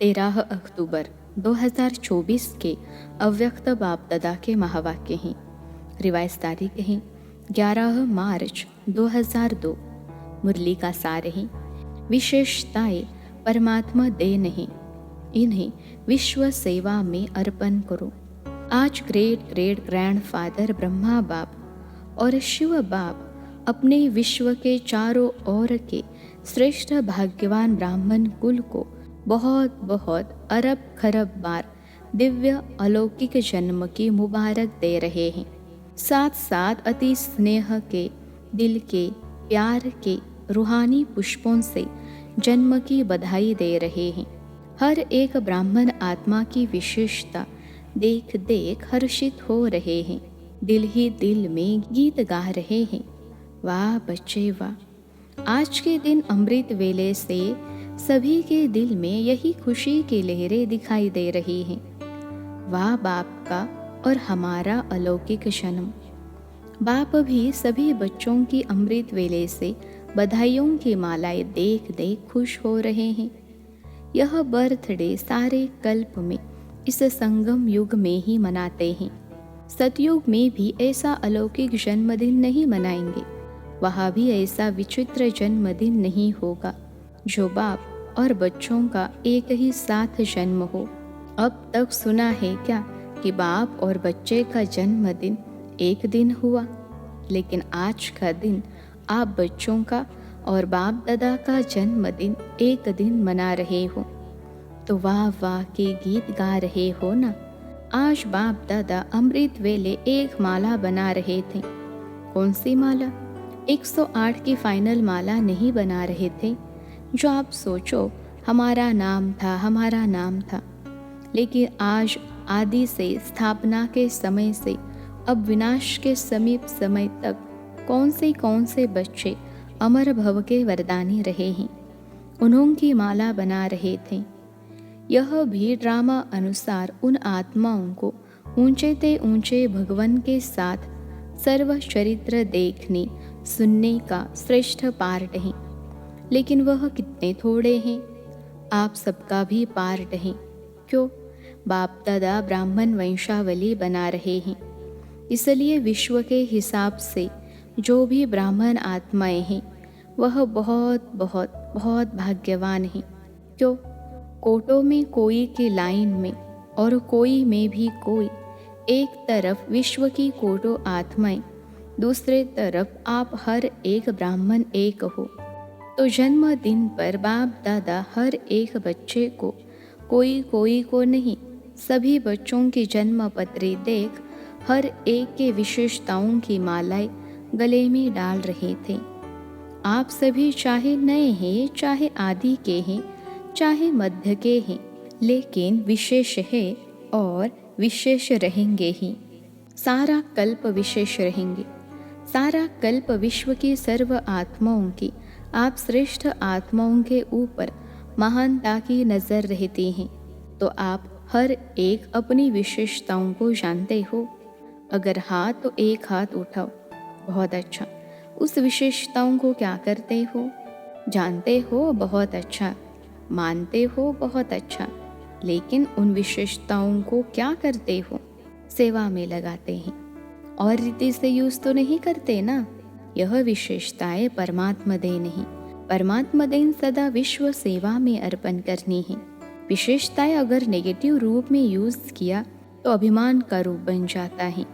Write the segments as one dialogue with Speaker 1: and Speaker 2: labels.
Speaker 1: 13 अक्टूबर 2024 के अव्यक्त बाप दादा के महावाक्य हैं। रिवाइज तारीख है 11 मार्च 2002। मुरली का सार है, विशेषताएं परमात्मा दे नहीं, इन्हें विश्व सेवा में अर्पण करो। आज ग्रेट ग्रेट ग्रैंडफादर ब्रह्मा बाप और शिव बाप अपने विश्व के चारों ओर के श्रेष्ठ भाग्यवान ब्राह्मण कुल को बहुत बहुत अरब खरब बार दिव्य अलौकिक जन्म की मुबारक दे रहे हैं। साथ साथ अति स्नेह के, दिल के, प्यार के रूहानी पुष्पों से जन्म की बधाई दे रहे हैं। हर एक ब्राह्मण आत्मा की विशेषता देख देख हर्षित हो रहे हैं। दिल ही दिल में गीत गा रहे हैं। वाह बच्चे वाह! आज के दिन अमृत वेले से सभी के दिल में यही खुशी की लहरें दिखाई दे रही हैं। वाह बाप का और हमारा अलौकिक जन्म! बाप भी सभी बच्चों की अमृत वेले से बधाइयों की मालाएं देख देख खुश हो रहे हैं। यह बर्थडे सारे कल्प में इस संगम युग में ही मनाते हैं। सतयुग में भी ऐसा अलौकिक जन्मदिन नहीं मनाएंगे। वहाँ भी ऐसा विचित्र जन्मदिन नहीं होगा जो बाप और बच्चों का एक ही साथ जन्म हो। अब तक सुना है क्या कि बाप और बच्चे का जन्मदिन एक दिन हुआ, लेकिन आज का दिन आप बच्चों का और बाप दादा का जन्मदिन एक दिन मना रहे हो, तो वाह वाह के गीत गा रहे हो ना। आज बाप दादा अमृत वेले एक माला बना रहे थे। कौन सी माला? 108 की फाइनल माला नहीं बना रहे थे जो आप सोचो हमारा नाम था, हमारा नाम था। लेकिन आज आदि से, स्थापना के समय से अब विनाश के समीप समय तक कौन से बच्चे अमर भव के वरदानी रहे हैं, उन्होंकी माला बना रहे थे। यह भी ड्रामा अनुसार उन आत्माओं को ऊंचे ते ऊंचे भगवान के साथ सर्व चरित्र देखने सुनने का श्रेष्ठ पार्ट है। लेकिन वह कितने थोड़े हैं। आप सबका भी पार्ट है। क्यों? बाप दादा ब्राह्मण वंशावली बना रहे हैं, इसलिए विश्व के हिसाब से जो भी ब्राह्मण आत्माएं हैं वह बहुत बहुत बहुत भाग्यवान हैं। क्यों? कोटों में कोई की लाइन में और कोई में भी कोई, एक तरफ विश्व की कोटों आत्माएं, दूसरे तरफ आप हर एक ब्राह्मण एक हो। तो जन्मदिन पर बाप दादा हर एक बच्चे को, कोई को नहीं, सभी बच्चों की जन्म पत्री देख हर एक के विशेषताओं की मालाएं गले में डाल रहे थे। आप सभी चाहे नए हैं, चाहे आदि के हैं, चाहे मध्य के हैं, लेकिन विशेष है और विशेष रहेंगे ही। सारा कल्प विशेष रहेंगे। सारा कल्प विश्व की सर्व आत्माओं की, आप श्रेष्ठ आत्माओं के ऊपर महानता की नजर रहती है। तो आप हर एक अपनी विशेषताओं को जानते हो। अगर हाँ तो एक हाथ उठाओ। बहुत अच्छा। उस विशेषताओं को क्या करते हो? जानते हो? बहुत अच्छा। मानते हो? बहुत अच्छा। लेकिन उन विशेषताओं को क्या करते हो? सेवा में लगाते हैं। और रीति से यूज तो नहीं करते ना। यह विशेषताएं परमात्मा देन नहीं। परमात्मा देन सदा विश्व सेवा में अर्पण करनी है। विशेषताएं अगर नेगेटिव रूप में यूज किया तो अभिमान का रूप बन जाता है,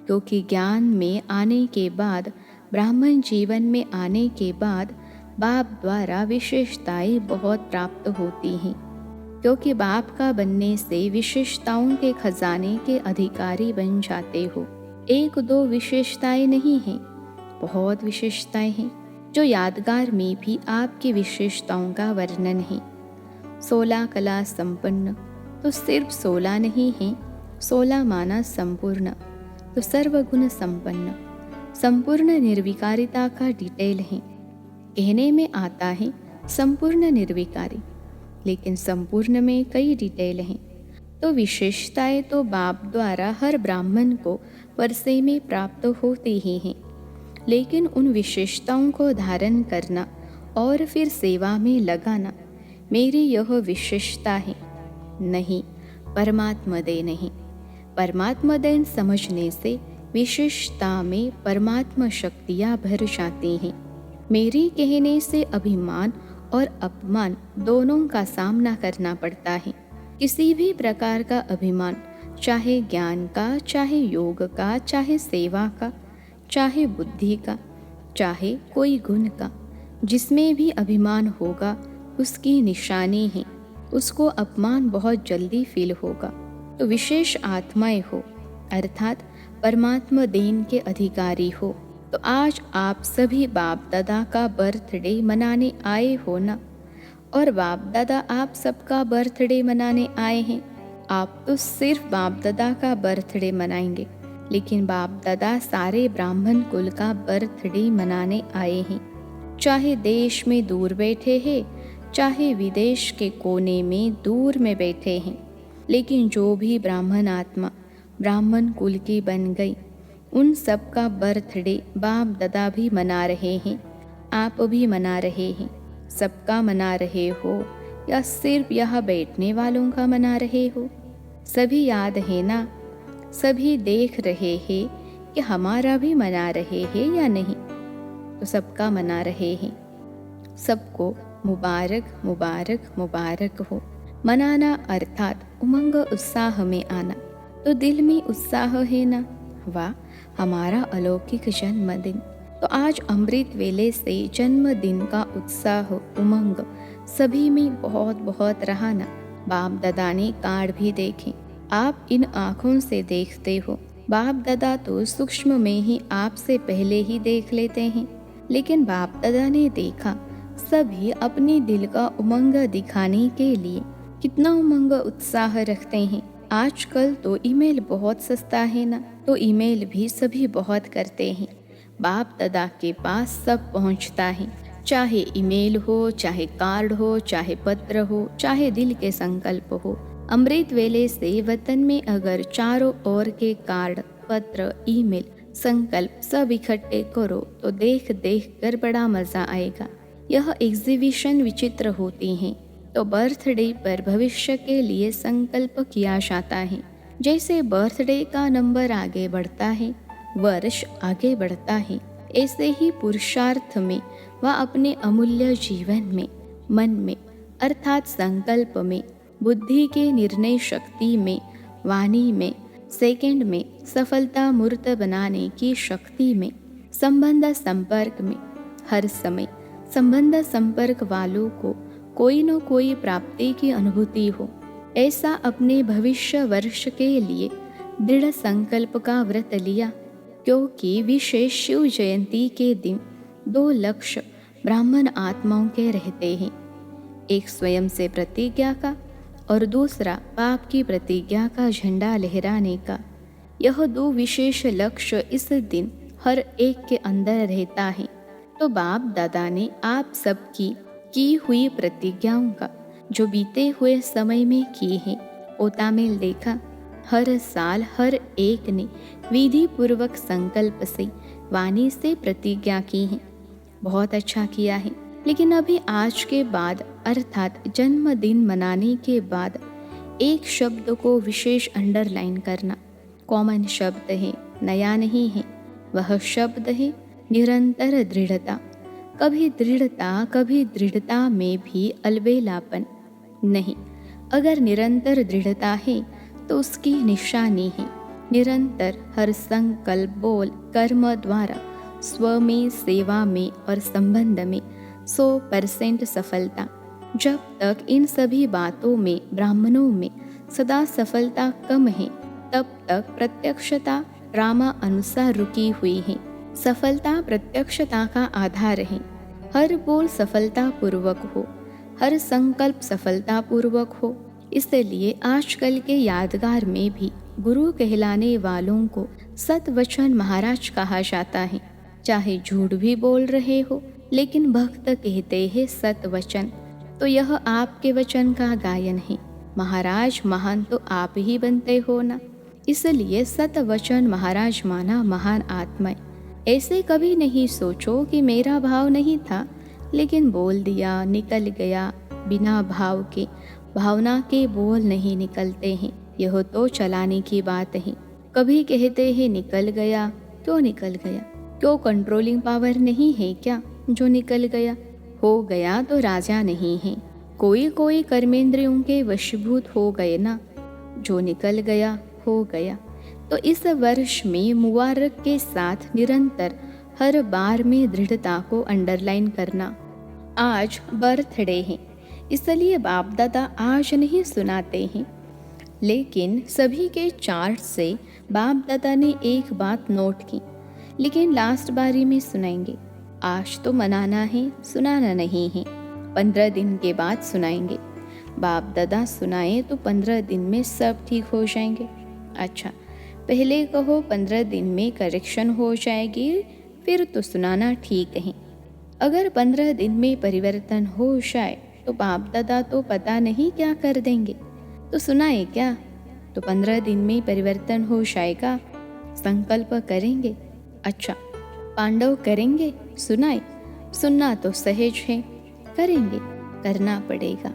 Speaker 1: क्योंकि ज्ञान में आने के बाद, ब्राह्मण जीवन में आने के बाद बाप द्वारा विशेषताएं बहुत प्राप्त होती हैं। क्योंकि बाप का बनने से विशेषताओं के खजाने के अधिकारी बन जाते हो। एक दो विशेषताएं नहीं हैं, बहुत विशेषताएं हैं, जो यादगार में भी आपकी विशेषताओं का वर्णन है। 16 कला संपन्न तो सिर्फ 16 नहीं है, 16 माना संपूर्ण तो सर्वगुण संपन्न। संपूर्ण निर्विकारिता का डिटेल है। कहने में आता है संपूर्ण निर्विकारी, लेकिन संपूर्ण में कई डिटेल हैं। तो विशेषताएं तो बाप द्वारा हर ब्राह्मण को वर्षे में प्राप्त होती ही हैं, लेकिन उन विशेषताओं को धारण करना और फिर सेवा में लगाना मेरी यह विशेषता है। नहीं, परमात्मा दे नहीं। परमात्मा देन समझने से विशेषता में परमात्मा शक्तियाँ भर जाती हैं। मेरी कहने से अभिमान और अपमान दोनों का सामना करना पड़ता है। किसी भी प्रकार का अभिमान, चाहे ज्ञान का, चाहे योग का, चाहे सेवा का, चाहे बुद्धि का, चाहे कोई गुण का, जिसमें भी अभिमान होगा उसकी निशानी है, उसको अपमान बहुत जल्दी फील होगा। तो विशेष आत्माएं हो अर्थात परमात्मा देन के अधिकारी हो, तो आज आप सभी बाप दादा का बर्थडे मनाने आए हो ना। और बाप दादा आप सबका बर्थडे मनाने आए हैं। आप तो सिर्फ बाप दादा का बर्थडे मनाएंगे, लेकिन बाप दादा सारे ब्राह्मण कुल का बर्थडे मनाने आए हैं। चाहे देश में दूर बैठे हैं, चाहे विदेश के कोने में दूर में बैठे हैं, लेकिन जो भी ब्राह्मण आत्मा ब्राह्मण कुल की बन गई, उन सब का बर्थडे बाप दादा भी मना रहे हैं, आप भी मना रहे हैं। सबका मना रहे हो या सिर्फ यहाँ बैठने वालों का मना रहे हो? सभी याद है ना? सभी देख रहे हैं कि हमारा भी मना रहे हैं या नहीं? तो सबका मना रहे हैं। सबको मुबारक मुबारक मुबारक हो। मनाना अर्थात उमंग उत्साह में आना। तो दिल में उत्साह है ना? वाह, हमारा अलौकिक जन्मदिन। तो आज अमृत वेले से जन्मदिन का उत्साह उमंग सभी में बहुत बहुत रहा ना। बाप दादा ने कार्ड भी देखे, आप इन आँखों से देखते हो। बाप दादा तो सूक्ष्म में ही आपसे पहले ही देख लेते हैं, लेकिन बाप दादा ने देखा सभी अपने दिल का उमंग दिखाने के लिए कितना उमंग उत्साह रखते हैं। आजकल तो ईमेल बहुत सस्ता है ना, तो ईमेल भी सभी बहुत करते हैं। बाप दादा के पास सब पहुंचता है, चाहे ईमेल हो, चाहे कार्ड हो, चाहे पत्र हो, चाहे दिल के संकल्प हो। अमृत वेले से वतन में अगर चारों ओर के कार्ड, पत्र, ईमेल, संकल्प सब इकट्ठे करो तो देख देख कर बड़ा मजा आएगा। यह एग्जीबिशन विचित्र होती हैं। तो बर्थडे पर भविष्य के लिए संकल्प किया जाता है। जैसे बर्थडे का नंबर आगे बढ़ता है, वर्ष आगे बढ़ता है, ऐसे ही पुरुषार्थ में व अपने अमूल्य जीवन में, मन में अर्थात संकल्प में, बुद्धि के निर्णय शक्ति में, वाणी में, सेकंड में, सफलता मूर्त बनाने की शक्ति में, संबंध संपर्क में, हर समय संबंध संपर्क वालों को कोई न कोई प्राप्ति की अनुभूति हो, ऐसा अपने भविष्य वर्ष के लिए दृढ़ संकल्प का व्रत लिया। क्योंकि विशेष शिव जयंती के दिन 2 लक्ष्य ब्राह्मण आत्माओं के रहते हैं, एक स्वयं से प्रतिज्ञा का और दूसरा पाप की प्रतिज्ञा का झंडा लहराने का। यह 2 विशेष लक्ष्य इस दिन हर एक के अंदर रहता है। तो बाप दादा ने आप सबकी की हुई प्रतिज्ञाओं का जो बीते हुए समय में की है पोतामेल देखा। हर साल हर एक ने विधि पूर्वक संकल्प से, वाणी से प्रतिज्ञा की है। बहुत अच्छा किया है। लेकिन अभी आज के बाद अर्थात जन्मदिन मनाने के बाद एक शब्द को विशेष अंडरलाइन करना। कॉमन शब्द है, नया नहीं है। वह शब्द है निरंतर दृढ़ता। कभी दृढ़ता में भी अलबेलापन नहीं। अगर निरंतर दृढ़ता है तो उसकी निशानी है निरंतर हर संकल्प, बोल, कर्म द्वारा स्व में, सेवा में और संबंध में 100% सफलता। जब तक इन सभी बातों में ब्राह्मणों में सदा सफलता कम है, तब तक प्रत्यक्षता ड्रामा अनुसार रुकी हुई है। सफलता प्रत्यक्षता का आधार है। हर बोल सफलता पूर्वक हो, हर संकल्प सफलता पूर्वक हो। इसलिए आजकल के यादगार में भी गुरु कहलाने वालों को सतवचन महाराज कहा जाता है। चाहे झूठ भी बोल रहे हो, लेकिन भक्त कहते हैं सतवचन। तो यह आपके वचन का गायन है। महाराज महान तो आप ही बनते हो ना, इसलिए सतवचन महाराज माना महान आत्मा। ऐसे कभी नहीं सोचो कि मेरा भाव नहीं था, लेकिन बोल दिया, निकल गया बिना भाव के, भावना के बोल नहीं निकलते हैं, यह तो चलाने की बात है। कभी कहते हैं निकल गया, क्यों निकल गया? क्यों कंट्रोलिंग पावर नहीं है क्या जो निकल गया? हो गया तो राजा नहीं है। कोई कोई कर्मेंद्रियों के वशीभूत हो गए ना, जो निकल गया हो गया। तो इस वर्ष में मुबारक के साथ निरंतर हर बार में दृढ़ता को अंडरलाइन करना। आज बर्थडे है, इसलिए बाप दादा आज नहीं सुनाते हैं, लेकिन सभी के चार्ट से बाप दादा ने एक बात नोट की, लेकिन लास्ट बारी में सुनाएंगे। आज तो मनाना है, सुनाना नहीं है। 15 दिन के बाद सुनाएंगे। बाप दादा सुनाए तो 15 दिन में सब ठीक हो जाएंगे। अच्छा, पहले कहो 15 दिन में करेक्शन हो जाएगी, फिर तो सुनाना ठीक है। अगर 15 दिन में परिवर्तन हो जाए तो बाप दादा तो पता नहीं क्या कर देंगे, तो सुनाए क्या? तो 15 दिन में परिवर्तन हो जाएगा, संकल्प करेंगे। अच्छा, पांडव करेंगे, सुनाए? सुनना तो सहज है, करेंगे, करना पड़ेगा।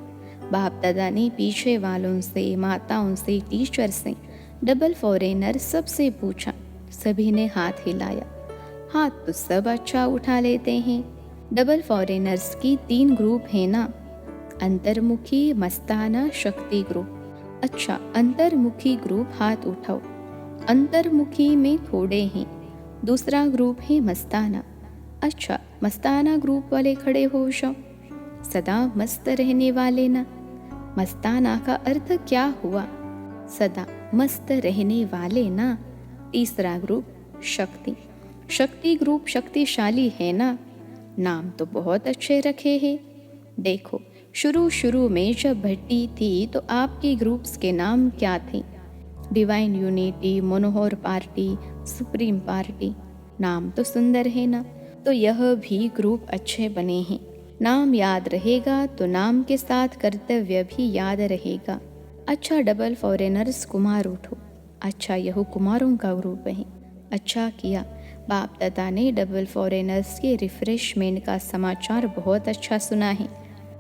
Speaker 1: बाप दादा ने पीछे वालों से, माताओं से, टीचर से, डबल फॉरेनर सबसे पूछा, सभी ने हाथ हिलाया। हाथ तो सब अच्छा उठा लेते हैं। डबल फॉरेनर्स की 3 ग्रुप है ना, अंतर्मुखी, मस्ताना, शक्ति ग्रुप। अच्छा, अंतर्मुखी ग्रुप हाथ उठाओ। अंतर्मुखी में थोड़े हैं। दूसरा ग्रुप है मस्ताना। अच्छा, मस्ताना ग्रुप वाले खड़े हो जाओ। सदा मस्त रहने वाले ना। मस्ताना का अर्थ क्या हुआ? सदा मस्त रहने वाले ना। तीसरा ग्रुप शक्ति। शक्ति ग्रुप शक्तिशाली है ना। नाम तो बहुत अच्छे रखे हैं। देखो, शुरू में जब भट्टी थी तो आपके ग्रुप्स के नाम क्या थे? डिवाइन यूनिटी, मनोहर पार्टी, सुप्रीम पार्टी। नाम तो सुंदर है ना। तो यह भी ग्रुप अच्छे बने हैं। नाम याद रहेगा तो नाम के साथ कर्तव्य भी याद रहेगा। अच्छा, डबल फॉरेनर्स कुमार उठो। अच्छा, यह कुमारों का ग्रुप है। अच्छा किया, बाप दादा ने डबल फॉरेनर्स के रिफ्रेशमेंट का समाचार बहुत अच्छा सुना है।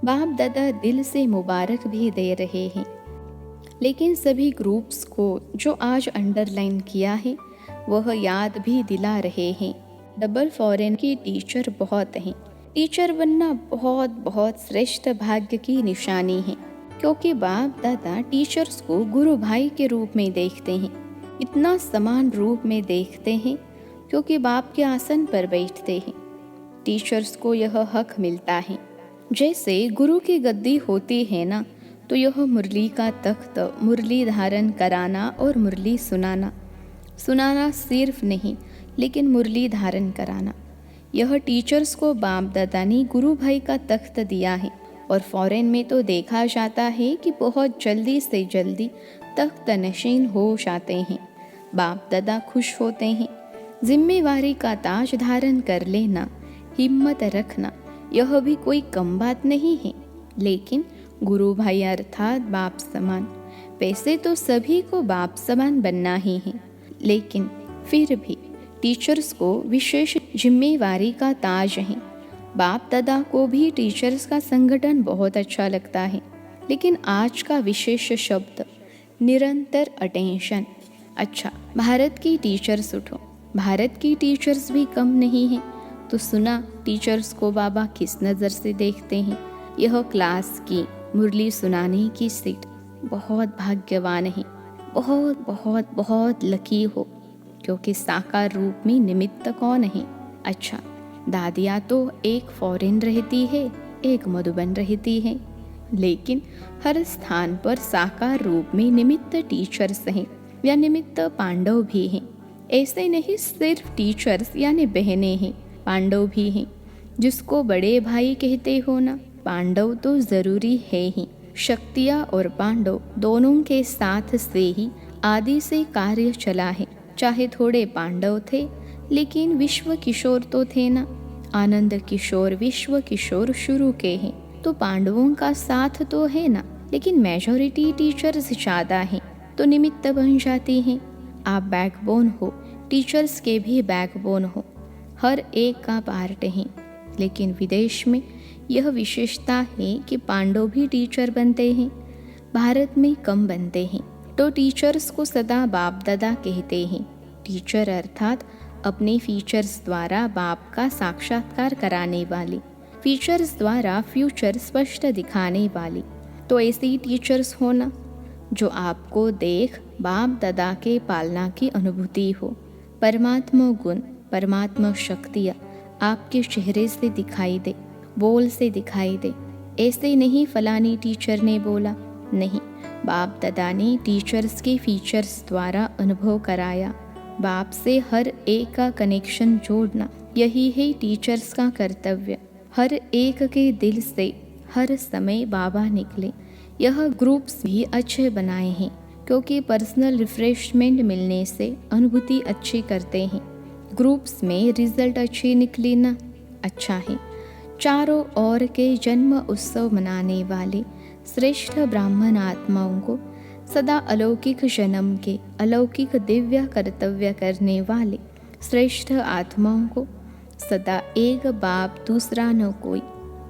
Speaker 1: बाप दादा दिल से मुबारक भी दे रहे हैं। लेकिन सभी ग्रुप्स को जो आज अंडरलाइन किया है वह याद भी दिला रहे हैं। डबल फॉरेन की टीचर बहुत हैं। टीचर बनना बहुत बहुत श्रेष्ठ भाग्य की निशानी है, क्योंकि बाप दादा टीचर्स को गुरु भाई के रूप में देखते हैं। इतना समान रूप में देखते हैं क्योंकि बाप के आसन पर बैठते हैं। टीचर्स को यह हक मिलता है। जैसे गुरु की गद्दी होती है ना, तो यह मुरली का तख्त, मुरली धारण कराना और मुरली सुनाना सिर्फ नहीं, लेकिन मुरली धारण कराना, यह टीचर्स को बाप दादा ने गुरु भाई का तख्त दिया है। और फॉरेन में तो देखा जाता है कि बहुत जल्दी से जल्दी तख्त नशीन हो जाते हैं। बाप दादा खुश होते हैं। जिम्मेवारी का ताज धारण कर लेना, हिम्मत रखना, यह भी कोई कम बात नहीं है। लेकिन गुरु भाई अर्थात बाप समान। वैसे तो सभी को बाप समान बनना ही है, लेकिन फिर भी टीचर्स को विशेष जिम्मेवारी का ताज है। बाप दादा को भी टीचर्स का संगठन बहुत अच्छा लगता है, लेकिन आज का विशेष शब्द निरंतर अटेंशन। अच्छा, भारत की टीचर्स उठो। भारत की टीचर्स भी कम नहीं है। तो सुना, टीचर्स को बाबा किस नज़र से देखते हैं। यह क्लास की मुरली सुनाने की सीट बहुत भाग्यवान है। बहुत बहुत बहुत लकी हो, क्योंकि साकार रूप में निमित्त कौन है? अच्छा, दादियाँ तो एक फॉरेन रहती है, एक मधुबन रहती है, लेकिन हर स्थान पर साकार रूप में निमित्त टीचर्स हैं या निमित्त पांडव भी हैं। ऐसे नहीं सिर्फ टीचर्स यानी बहनें हैं, पांडव भी हैं। जिसको बड़े भाई कहते हो ना, पांडव तो ज़रूरी है ही। शक्तियाँ और पांडव दोनों के साथ से ही आदि से कार्य चला है। चाहे थोड़े पांडव थे, लेकिन विश्व किशोर तो थे ना। आनंद किशोर, विश्व किशोर शुरू के हैं, तो पांडवों का साथ तो है ना। लेकिन मेजॉरिटी टीचर्स ज़्यादा हैं, तो निमित्त बन जाती हैं। आप बैकबोन हो, टीचर्स के भी बैकबोन हो, हर एक का पार्ट है। लेकिन विदेश में यह विशेषता है कि पांडव भी टीचर बनते हैं। भारत में कम बनते हैं, तो टीचर्स को सदा बाप दादा कहते हैं। टीचर अर्थात अपने फीचर्स द्वारा बाप का साक्षात्कार कराने वाले, फीचर्स द्वारा फ्यूचर स्पष्ट दिखाने वाली। तो ऐसे ही टीचर्स होना जो आपको देख बाप दादा के पालना की अनुभूति हो। परमात्मा गुण, परमात्मा शक्तियाँ आपके चेहरे से दिखाई दे, बोल से दिखाई दे। ऐसे नहीं फलानी टीचर ने बोला, नहीं, बाप दादा ने टीचर्स के फीचर्स द्वारा अनुभव कराया। बाप से हर एक का कनेक्शन जोड़ना, यही है टीचर्स का कर्तव्य। हर एक के दिल से हर समय बाबा निकले। यह ग्रुप्स भी अच्छे बनाए हैं, क्योंकि पर्सनल रिफ्रेशमेंट मिलने से अनुभूति अच्छी करते हैं। ग्रुप्स में रिजल्ट अच्छे निकले ना, अच्छा है। चारों ओर के जन्म उत्सव मनाने वाले श्रेष्ठ ब्राह्मण आत्माओं को सदा अलौकिक जन्म के अलौकिक दिव्य कर्तव्य करने वाले श्रेष्ठ आत्माओं को सदा एक बाप दूसरा न कोई,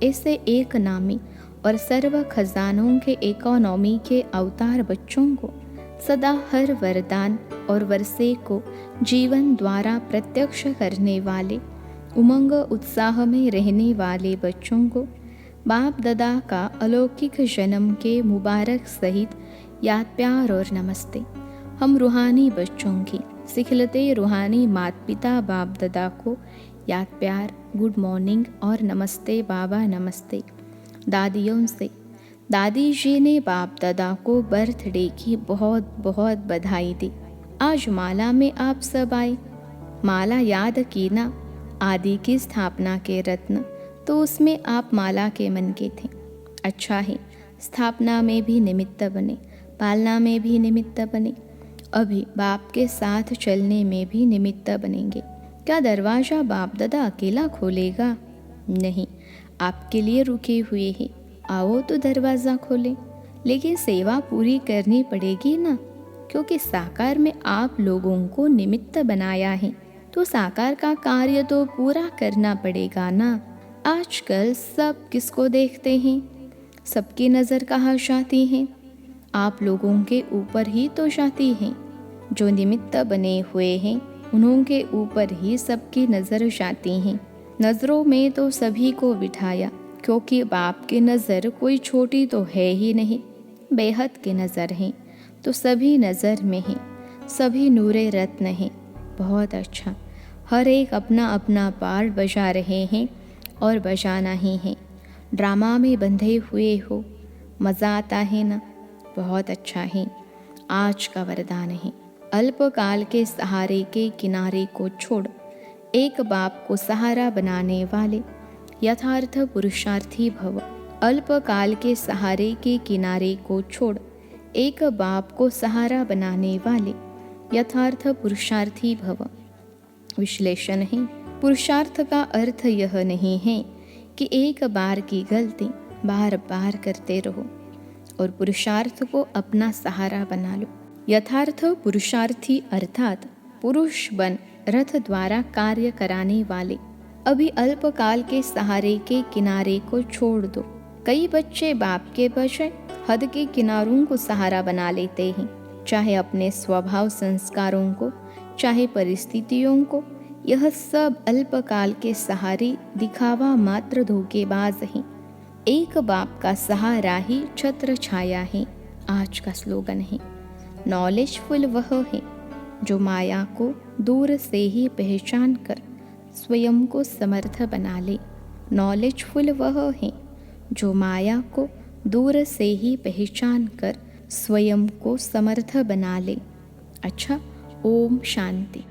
Speaker 1: ऐसे एक नामी और सर्व खजानों के इकोनॉमी के अवतार बच्चों को सदा हर वरदान और वर्षे को जीवन द्वारा प्रत्यक्ष करने वाले उमंग उत्साह में रहने वाले बच्चों को बाप दादा का अलौकिक जन्म के मुबारक सहित याद प्यार और नमस्ते। हम रूहानी बच्चों की सिखलते रूहानी माता पिता बाप दादा को याद प्यार, गुड मॉर्निंग और नमस्ते बाबा नमस्ते। दादियों से दादी जी ने बाप दादा को बर्थडे की बहुत बहुत बधाई दी। आज माला में आप सब आए, माला याद की ना, आदि की स्थापना के रत्न, तो उसमें आप माला के मन के थे। अच्छा है, स्थापना में भी निमित्त बने, पालना में भी निमित्त बने, अभी बाप के साथ चलने में भी निमित्त बनेंगे। क्या दरवाज़ा बाप दादा अकेला खोलेगा? नहीं, आपके लिए रुके हुए हैं, आओ तो दरवाज़ा खोले। लेकिन सेवा पूरी करनी पड़ेगी ना, क्योंकि साकार में आप लोगों को निमित्त बनाया है, तो साकार का कार्य तो पूरा करना पड़ेगा ना। आजकल सब किसको देखते हैं? सबकी नज़र कहाँ जाती है? आप लोगों के ऊपर ही तो जाती है। जो निमित्त बने हुए हैं उन्हों के ऊपर ही सबकी नज़र जाती हैं। नज़रों में तो सभी को बिठाया, क्योंकि बाप की नज़र कोई छोटी तो है ही नहीं, बेहद की नज़र है, तो सभी नज़र में है, सभी नूरे रत्न हैं। बहुत अच्छा, हर एक अपना अपना पार्ट बजा रहे हैं और बजाना ही है। ड्रामा में बंधे हुए हो, मज़ा आता है ना? बहुत अच्छा है। आज का वरदान है, अल्पकाल के सहारे के किनारे को छोड़ एक बाप को सहारा बनाने वाले यथार्थ पुरुषार्थी भव। अल्पकाल के सहारे के किनारे को छोड़ एक बाप को सहारा बनाने वाले यथार्थ पुरुषार्थी भव। विश्लेषण है, पुरुषार्थ का अर्थ यह नहीं है कि एक बार की गलती बार बार करते रहो और पुरुषार्थ को अपना सहारा बना लो। यथार्थ पुरुषार्थी अर्थात पुरुष बन रथ द्वारा कार्य कराने वाले। अभी अल्पकाल के सहारे के किनारे को छोड़ दो। कई बच्चे बाप के बजाय हद के किनारों को सहारा बना लेते हैं, चाहे अपने स्वभाव संस्कारों को, चाहे परिस्थितियों को। यह सब अल्पकाल के सहारे दिखावा मात्र धोखेबाज हैं। एक बाप का सहारा ही छत्र छाया है। आज का स्लोगन है, नॉलेजफुल वह है जो माया को दूर से ही पहचान कर स्वयं को समर्थ बना ले। नॉलेजफुल वह है जो माया को दूर से ही पहचान कर स्वयं को समर्थ बना ले। अच्छा, ओम शांति।